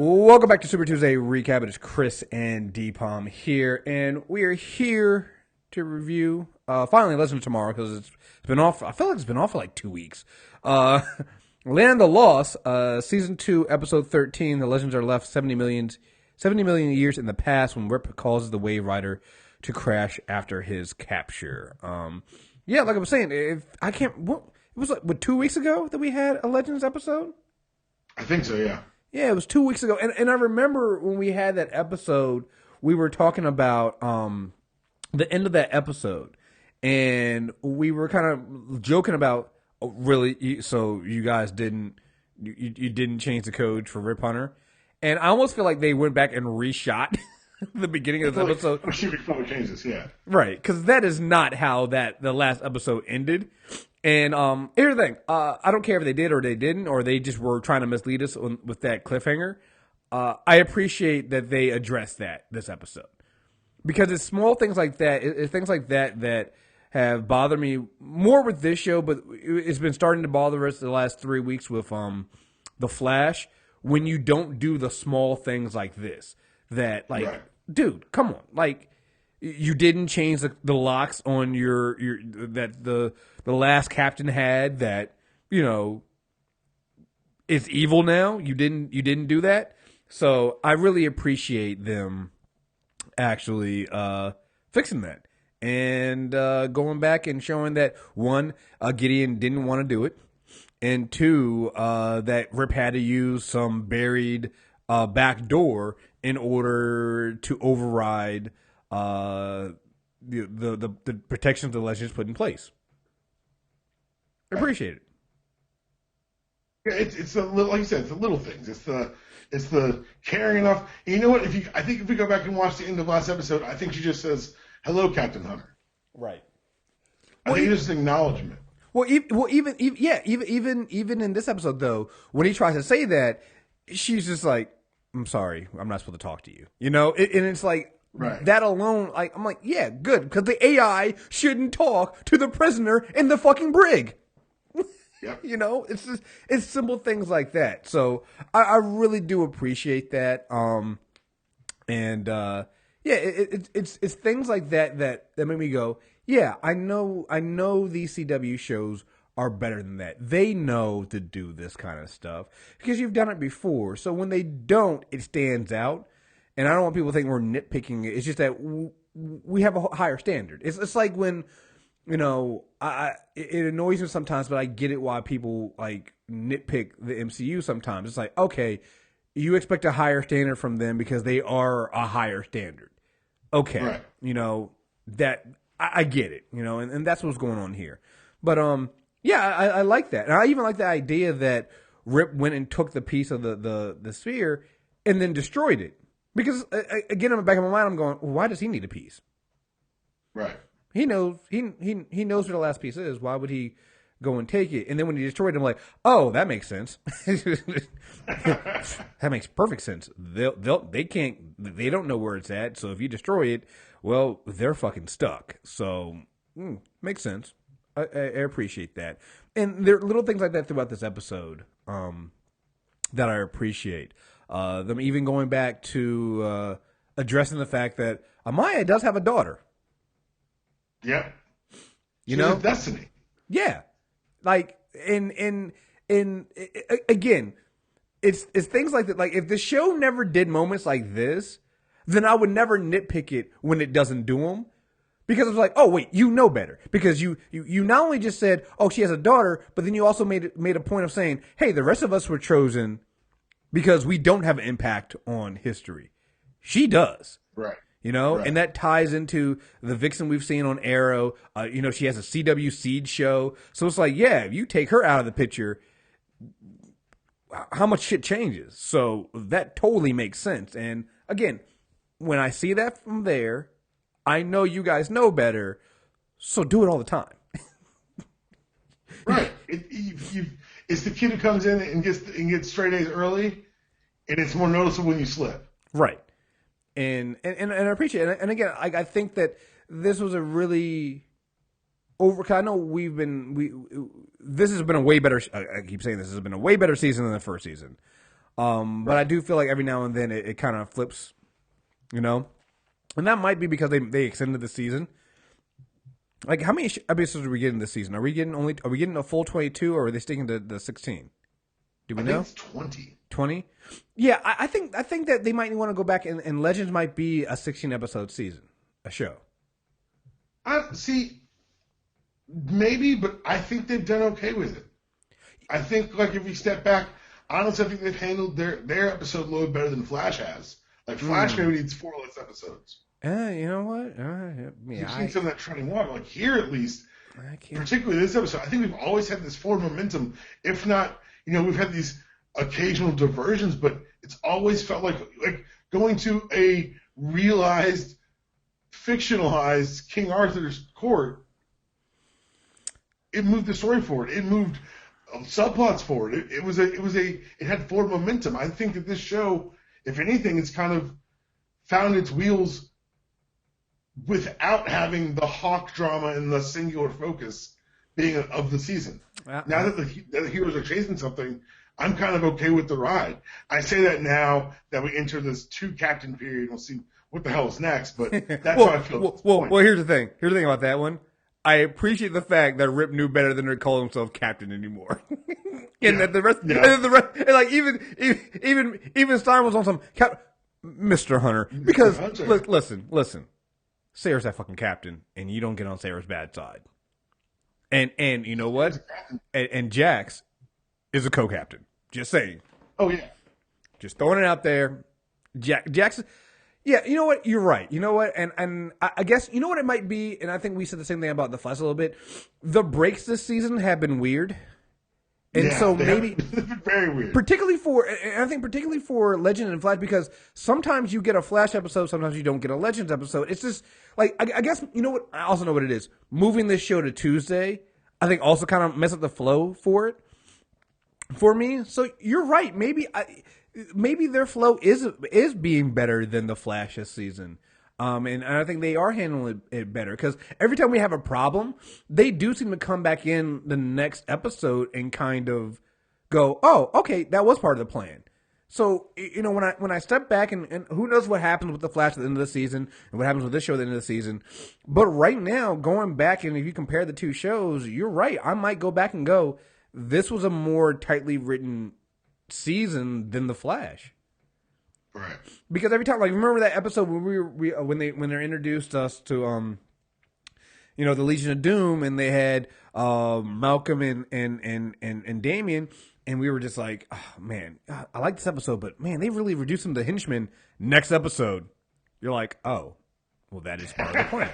Welcome back to Super Tuesday Recap. It is Chris and D-Palm here, and we are here to review, finally Legend of Tomorrow, because it's been off, I feel like it's been off for like 2 weeks. Land of the Lost, Season 2, Episode 13, the legends are left 70 million years in the past when Rip causes the Wave Rider to crash after his capture. Yeah, like I was saying, it was like, 2 weeks ago that we had a Legends episode? I think so, yeah. Yeah, it was 2 weeks ago. And I remember when we had that episode, we were talking about the end of that episode. And we were kind of joking about, oh, really, so you guys didn't change the code for Rip Hunter? And I almost feel like they went back and reshot the beginning of this episode. Oh, shoot, before we change this, yeah. Right, because that is not how the last episode ended. And here's the thing. I don't care if they did or they didn't, or they just were trying to mislead us with that cliffhanger. I appreciate that they addressed that this episode. Because it's small things like that, it's things like that have bothered me more with this show, but it's been starting to bother us the last 3 weeks with The Flash, when you don't do the small things like this. That, like, right. Dude, come on. Like, you didn't change the locks on your that the last captain had that, you know, is evil now. You didn't do that. So I really appreciate them actually fixing that and going back and showing that, one, Gideon didn't want to do it, and two, that Rip had to use some buried back door in order to override the protections the Legends put in place. I appreciate it. Yeah, it's the little, like you said, it's the little things. It's the caring enough. And you know what? I think if we go back and watch the end of the last episode, I think she just says, "Hello, Captain Hunter." Right. I think it's just an acknowledgement. Even in this episode though, when he tries to say that, she's just like, "I'm sorry, I'm not supposed to talk to you." You know, and it's like. Right. That alone, like, I'm like, yeah, good, because the AI shouldn't talk to the prisoner in the fucking brig. Yep. You know, it's simple things like that. So I really do appreciate that. Yeah, it's things like that make me go, yeah, I know these CW shows are better than that. They know to do this kind of stuff because you've done it before. So when they don't, it stands out. And I don't want people to think we're nitpicking it. It's just that we have a higher standard. It's like when, you know, it annoys me sometimes, but I get it why people like nitpick the MCU sometimes. It's like, okay, you expect a higher standard from them because they are a higher standard. Okay, right. You know, that I get it, you know, and that's what's going on here. But yeah, I like that. And I even like the idea that Rip went and took the piece of the sphere and then destroyed it. Because again, in the back of my mind, I'm going, well, why does he need a piece? Right. He knows he knows where the last piece is. Why would he go and take it? And then when he destroyed it, I'm like, oh, that makes sense. That makes perfect sense. They don't know where it's at. So if you destroy it, well, they're fucking stuck. So makes sense. I appreciate that. And there are little things like that throughout this episode that I appreciate. Them even going back to addressing the fact that Amaya does have a daughter. Yep. You know, destiny. Yeah, like in again, it's things like that. Like if the show never did moments like this, then I would never nitpick it when it doesn't do them. Because it's like, oh wait, you know better. Because you not only just said, oh, she has a daughter, but then you also made a point of saying, hey, the rest of us were chosen because we don't have an impact on history. She does. Right. You know, right. And that ties into the Vixen we've seen on Arrow. You know, she has a CW Seed show. So it's like, yeah, if you take her out of the picture, how much shit changes? So that totally makes sense. And again, when I see that from there, I know you guys know better. So do it all the time. Right. It's the kid who comes in and gets straight A's early, and it's more noticeable when you slip. Right. And I appreciate it. And again, I think that this was a really over. I know this has been a way better. I keep saying this has been a way better season than the first season. But I do feel like every now and then it kind of flips, you know? And that might be because they extended the season. Like, how many episodes are we getting this season? Are we getting a full 22, or are they sticking to the 16? Do we know? I think it's 20. 20? Yeah, I think that they might want to go back and Legends might be a 16 episode season, a show. See, maybe, but I think they've done okay with it. I think, like, if you step back, honestly, I think they've handled their episode load better than Flash has. Like, Flash maybe needs 4 less episodes. You know what? You've seen some of that trending water. Like, here at least, particularly this episode, I think we've always had this forward momentum. If not, we've had these occasional diversions, but it's always felt like going to a realized, fictionalized King Arthur's court. It moved the story forward. It moved subplots forward. It had forward momentum. I think that this show, if anything, it's kind of found its wheels without having the Hawk drama and the singular focus being of the season. Now that the heroes are chasing something, I'm kind of okay with the ride. I say that now that we enter this 2-captain period. We'll see what the hell is next, but that's how I feel. Well, here's the thing. Here's the thing about that one. I appreciate the fact that Rip knew better than to call himself captain anymore. That the rest, and like even Stein was on some Mr. Hunter, because listen, Sarah's that fucking captain, and you don't get on Sarah's bad side. And you know what? And Jax is a co-captain. Just saying. Oh yeah. Just throwing it out there. Jax. Yeah, you know what? You're right. You know what? And I guess, you know what it might be, and I think we said the same thing about The Flash a little bit. The breaks this season have been weird. And so maybe very weird. Particularly for Legend and Flash, because sometimes you get a Flash episode, sometimes you don't get a Legends episode. It's just like I guess you know what? I also know what it is. Moving this show to Tuesday, I think also kind of messed up the flow for me. So you're right. Maybe their flow is being better than the Flash this season. And I think they are handling it better, because every time we have a problem, they do seem to come back in the next episode and kind of go, oh, okay, that was part of the plan. So, when I step back and who knows what happens with the Flash at the end of the season and what happens with this show at the end of the season. But right now, going back, and if you compare the two shows, you're right. I might go back and go, this was a more tightly written season than the Flash. Right. Because every time, like, remember that episode when they introduced us to the Legion of Doom, and they had Malcolm and Damian, and we were just like, oh, man, I like this episode, but man, they really reduced him to henchmen. Next episode, you're like, oh, well, that is part of the plan.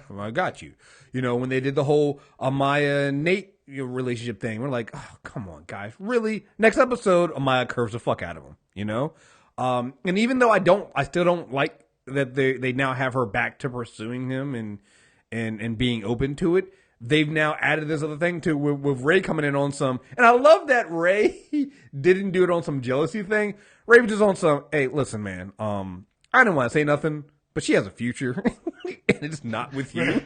Well, I got you. When they did the whole Amaya and Nate relationship thing, we're like, oh, come on, guys, really? Next episode, Amaya curves the fuck out of him, And even though I still don't like that they now have her back to pursuing him and being open to it. They've now added this other thing too, with Ray coming in on some, and I love that Ray didn't do it on some jealousy thing. Ray was just on some, hey, listen, man, I didn't want to say nothing, but she has a future, and it's not with you.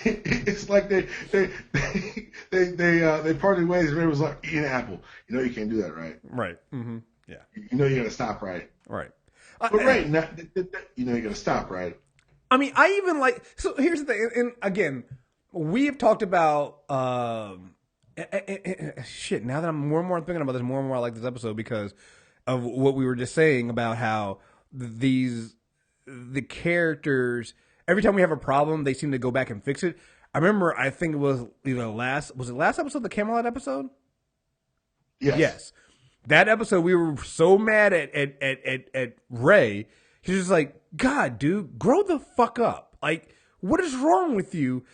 It's like they parted ways. Ray was like, eat an apple. You can't do that, right? Right. Mm-hmm. Yeah. You gotta stop, right? Right. But right, you gotta stop, right? I mean, I even like. So here's the thing, and again, we have talked about shit. Now that I'm more and more thinking about this, more and more I like this episode because of what we were just saying about how the characters, every time we have a problem, they seem to go back and fix it. I remember, I think it was either last episode, the Camelot episode? Yes. That episode, we were so mad at Ray. He's just like, God, dude, grow the fuck up. Like, what is wrong with you?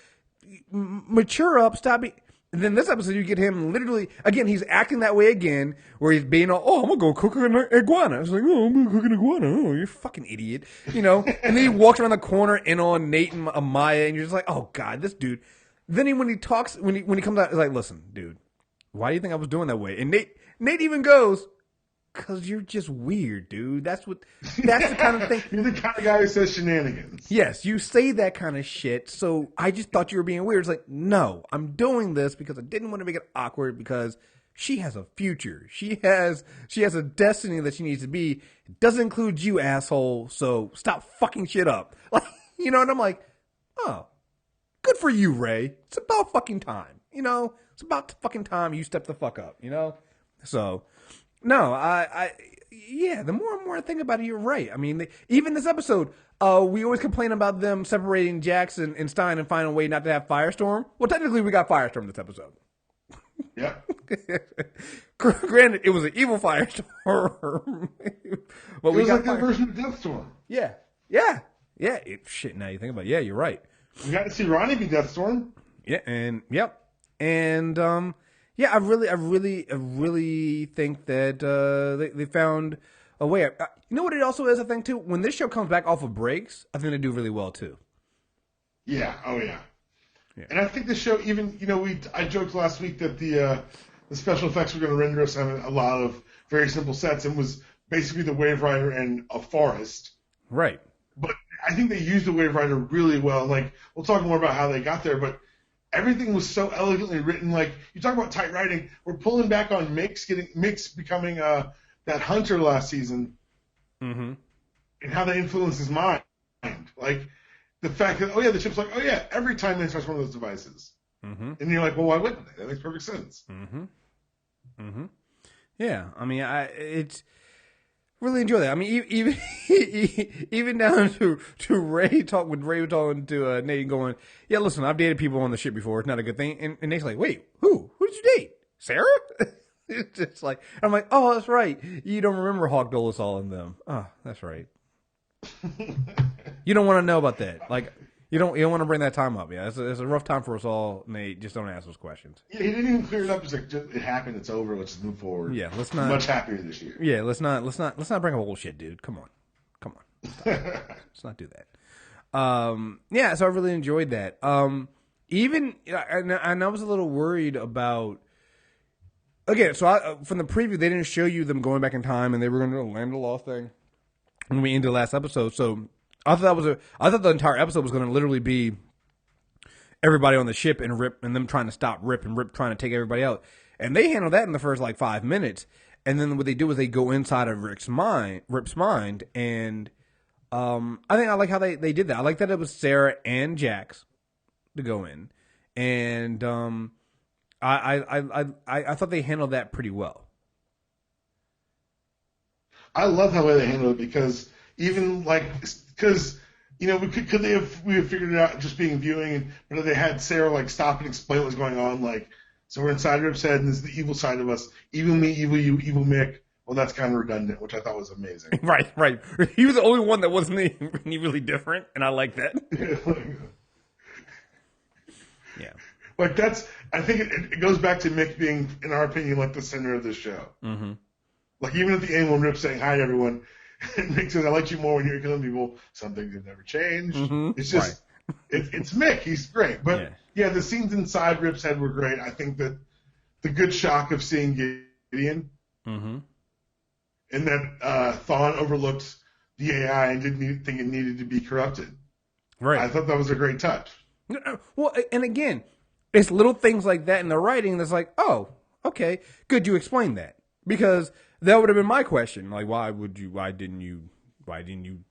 Mature up, stop it. And then this episode, you get him literally, again, he's acting that way again, where he's being all, oh, I'm going to go cook an iguana. I was like, oh, I'm going to cook an iguana. Oh, you're a fucking idiot. And then he walks around the corner in on Nate and Amaya, and you're just like, oh, God, this dude. Then when he talks, when he comes out, he's like, listen, dude, why do you think I was doing that way? And Nate even goes, because you're just weird, dude. That's the kind of thing. You're the kind of guy who says shenanigans. Yes, you say that kind of shit, so I just thought you were being weird. It's like, no, I'm doing this because I didn't want to make it awkward because she has a future. She has a destiny that she needs to be. It doesn't include you, asshole. So stop fucking shit up. Like, you know, and I'm like, oh, good for you, Ray. It's about fucking time. You know, it's about fucking time you step the fuck up, you know? So, no, yeah, the more and more I think about it, you're right. I mean, even this episode, we always complain about them separating Jackson and Stein and finding a way not to have Firestorm. Well, technically, we got Firestorm this episode. Yeah. Granted, it was an evil Firestorm. But it was like that version of Deathstorm. Yeah. Shit, now you think about it. Yeah, you're right. We got to see Ronnie be Deathstorm. Yeah, and yeah, I really think that they found a way. You know what it also is, I think, too? When this show comes back off of breaks, I think they do really well, too. Yeah, oh yeah. And I think the show, even, you know, I joked last week that the special effects were going to render us on a lot of very simple sets, and was basically the Wave Rider and a forest. Right. But I think they used the Wave Rider really well. Like, we'll talk more about how they got there, but everything was so elegantly written. Like, you talk about tight writing. We're pulling back on Mix becoming that hunter last season, and how that influenced his mind. Like, the fact that, the ship's like, every time they touch one of those devices. And you're like, well, why wouldn't they? That makes perfect sense. Yeah, I mean, it's really enjoy that. I mean, even down to Ray talking to Nate going, yeah, listen, I've dated people on the ship before. It's not a good thing. And Nate's like, wait, who did you date? Sarah? It's just like, I'm like, oh, that's right. You don't remember Hawk Dulles all in them. Oh, that's right. You don't want to know about that. Like, you don't want to bring that time up. Yeah, it's a rough time for us all, Nate. Just don't ask those questions. Yeah, he didn't even clear it up. He's like, it happened. It's over. Let's just move forward. Yeah, let's not. Much happier this year. Yeah, let's not bring up old shit, dude. Come on. Let's not do that. Yeah, so I really enjoyed that. Even and I was a little worried about. Again, so from the preview, they didn't show you them going back in time, and they were going to do a Land of Lost thing when we ended the last episode. So I thought the entire episode was going to literally be everybody on the ship and Rip and them trying to stop Rip and Rip trying to take everybody out. And they handled that in the first 5 minutes. And then what they do is they go inside of Rip's mind, and I think I like how they did that. I like that it was Sarah and Jax to go in, and I thought they handled that pretty well. I love how they handled it because even you know, could they have figured it out just being viewing, but they had Sarah stop and explain what was going on, so we're inside Rip's head and this is the evil side of us, evil me, evil you, evil Mick. Well, that's kind of redundant, which I thought was amazing. Right. He was the only one that wasn't any really different, and I like that. Yeah. I think it goes back to Mick being, in our opinion, the center of the show. Mm-hmm. Even at the end when Rip's saying hi to everyone, and Mick says, I like you more when you're killing people. Some things have never changed. Mm-hmm. It's just, it's Mick. He's great. But, yeah, the scenes inside Rip's head were great. I think that the good shock of seeing Gideon, and that Thawne overlooked the AI and didn't think it needed to be corrupted. Right. I thought that was a great touch. Well, and again, it's little things like that in the writing that's like, oh, okay, good, you explained that. Because that would have been my question. Why didn't you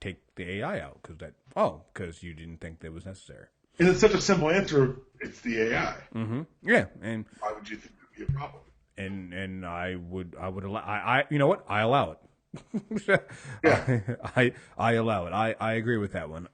take the AI out? Because you didn't think that was necessary. And it's such a simple answer. It's the AI. Mm-hmm. Yeah, and why would you think it would be a problem? And I would allow. You know what? I allow it. Yeah, I allow it. I agree with that one.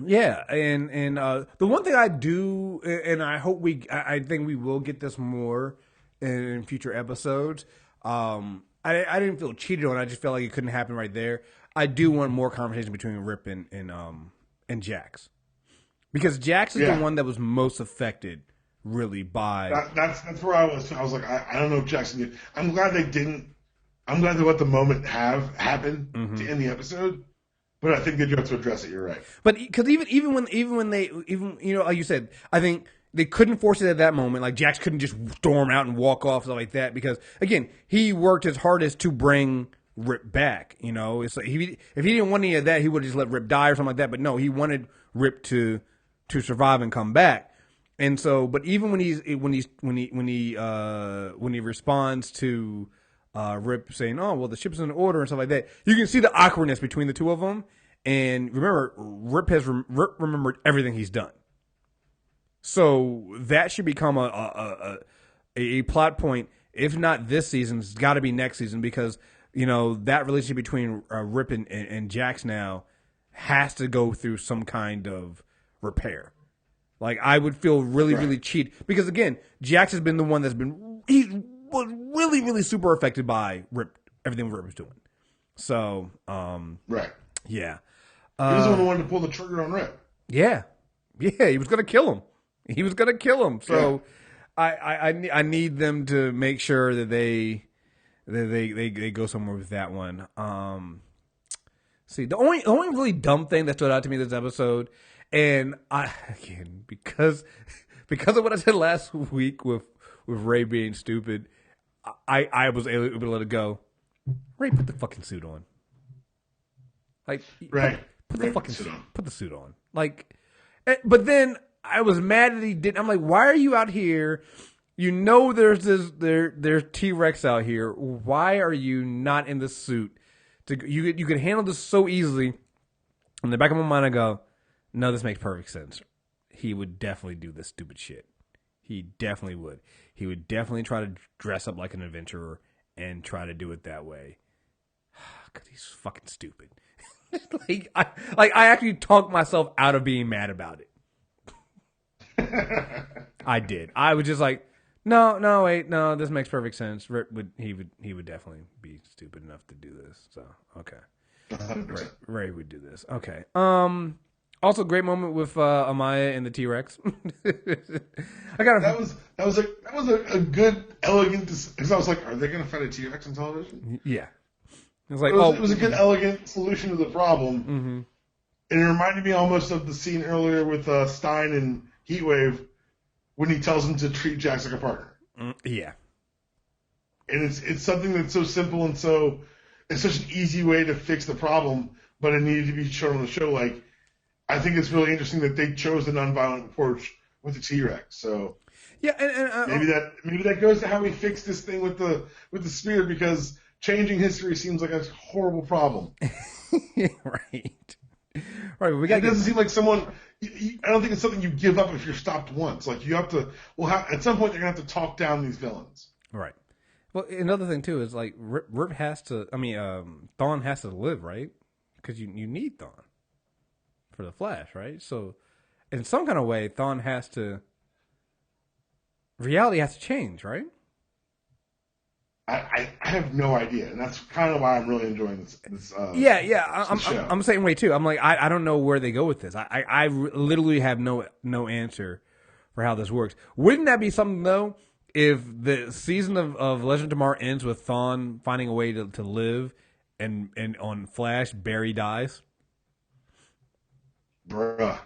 Yeah, and the one thing I do, and I hope I think we will get this more in future episodes. I didn't feel cheated on. I just felt like it couldn't happen right there. I do want more conversation between Rip and Jax, because Jax is the one that was most affected, really, by. That's where I was. I was like, I don't know if Jackson did. I'm glad they didn't. I'm glad they let the moment happen to end the episode. But I think they do have to address it. You're right. But because even when they like you said, I think they couldn't force it at that moment. Like Jax couldn't just storm out and walk off stuff like that, because again, he worked his hardest to bring Rip back. It's like if he didn't want any of that, he would have just let Rip die or something like that. But no, he wanted Rip to survive and come back. And so, but even when he responds to Rip saying, "Oh, well, the ship's in order" and stuff like that, you can see the awkwardness between the two of them. And remember, Rip remembered everything he's done. So that should become a plot point. If not this season, it's got to be next season, because that relationship between Rip and Jax now has to go through some kind of repair. Like, I would feel really cheated, because again, Jax has been the one he was really super affected by Rip, everything Rip was doing. So right, yeah, he was the one who wanted to pull the trigger on Rip. Yeah, he was gonna kill him. So I need them to make sure that they go somewhere with that one. See, the only really dumb thing that stood out to me this episode, and because of what I said last week with Ray being stupid, I was able to let it go. Ray, put the fucking suit on. Like, right. Put the suit on. Like, but then I was mad that he didn't. I'm like, why are you out here? There's T-Rex out here. Why are you not in the suit? You could handle this so easily. In the back of my mind, I go, no, this makes perfect sense. He would definitely do this stupid shit. He definitely would. He would definitely try to dress up like an adventurer and try to do it that way. Because he's fucking stupid. I actually talked myself out of being mad about it. I did. I was just like, no, wait, no, this makes perfect sense. He would definitely be stupid enough to do this. So okay, Ray would do this. Okay. Also, great moment with Amaya and the T-Rex. That was a good, elegant. Because I was like, are they going to fight a T-Rex on television? Yeah. It was a good, elegant solution to the problem. Mm-hmm. And it reminded me almost of the scene earlier with Stein and Heatwave when he tells him to treat Jax like a partner. Yeah. And it's something that's so simple and it's such an easy way to fix the problem, but it needed to be shown on the show. Like, I think it's really interesting that they chose the nonviolent approach with the T-Rex. So yeah, and maybe that goes to how we fix this thing with the spear, because changing history seems like a horrible problem. Right. It doesn't seem like someone. I don't think it's something you give up if you're stopped once. Like, you have to. Well, at some point, they're gonna have to talk down these villains. Right. Well, another thing too is, like, Rip has to. I mean, Thawne has to live, right? Because you need Thawne for the Flash, right? So, in some kind of way, Thawne has to. Reality has to change, right? I have no idea, and that's kind of why I'm really enjoying this. I'm the same way too. I'm like, I don't know where they go with this. I literally have no answer for how this works. Wouldn't that be something though, if the season of Legend of Tomorrow ends with Thawne finding a way to live, and on Flash Barry dies? Bruh.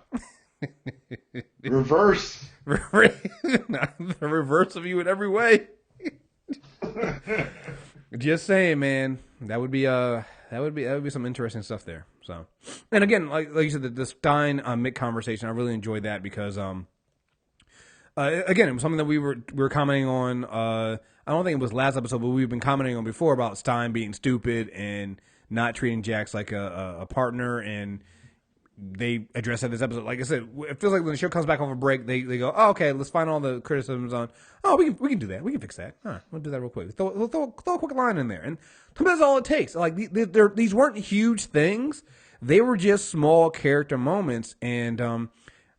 Reverse. The reverse of you in every way. Just saying, man. That would be some interesting stuff there. So, and again, like you said, the Stein Mick conversation, I really enjoyed that, because again, it was something that we were commenting on. I don't think it was last episode, but we've been commenting on before about Stein being stupid and not treating Jax like a partner, and they address that this episode. Like I said, it feels like when the show comes back off a break, they go, oh, okay, let's find all the criticisms on. Oh, we can do that. We can fix that. All right, we'll do that real quick. We'll throw a quick line in there, and that's all it takes. Like, these weren't huge things; they were just small character moments. And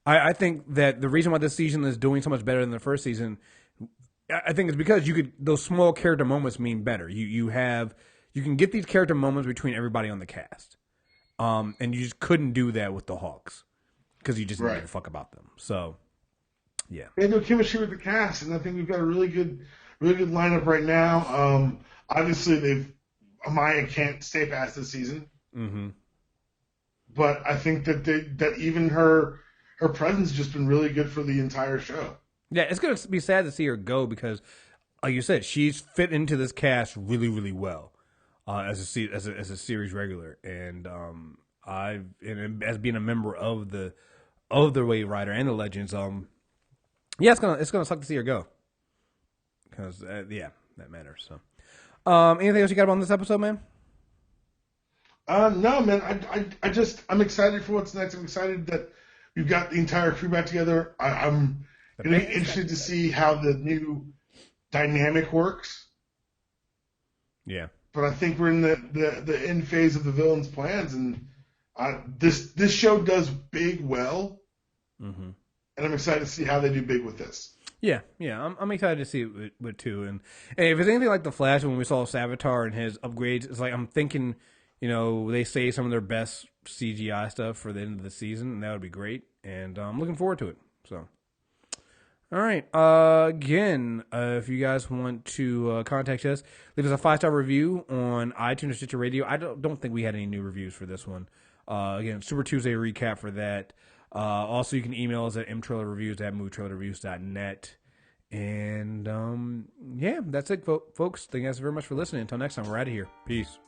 I think that the reason why this season is doing so much better than the first season, I think, is because those small character moments mean better. You can get these character moments between everybody on the cast. And you just couldn't do that with the Hawks, because you just didn't give a fuck about them. So, yeah. They have no chemistry with the cast, and I think we've got a really good lineup right now. Obviously, Amaya can't stay past this season. Mm-hmm. But I think that even her presence has just been really good for the entire show. Yeah, it's going to be sad to see her go, because, like you said, she's fit into this cast really, really well. As a series regular, and as being a member of the Wave Rider and the Legends, Yeah, it's gonna suck to see her go because yeah, that matters. So, anything else you got on this episode, man? No, man. I'm excited for what's next. I'm excited that we've got the entire crew back together. I'm going to be interested to see how the new dynamic works. Yeah. But I think we're in the end phase of the villain's plans, and this show does big well, and I'm excited to see how they do big with this. Yeah, I'm excited to see it with too. And if it's anything like the Flash when we saw Savitar and his upgrades, it's like I'm thinking, they say some of their best CGI stuff for the end of the season, and that would be great. And I'm looking forward to it. So, all right. Again, if you guys want to contact us, leave us a 5-star review on iTunes or Stitcher Radio. I don't think we had any new reviews for this one. Again, Super Tuesday recap for that. Also, you can email us at mtrailerreviews@movietrailerreviews.net. And, yeah, that's it, folks. Thank you guys very much for listening. Until next time, we're out of here. Peace.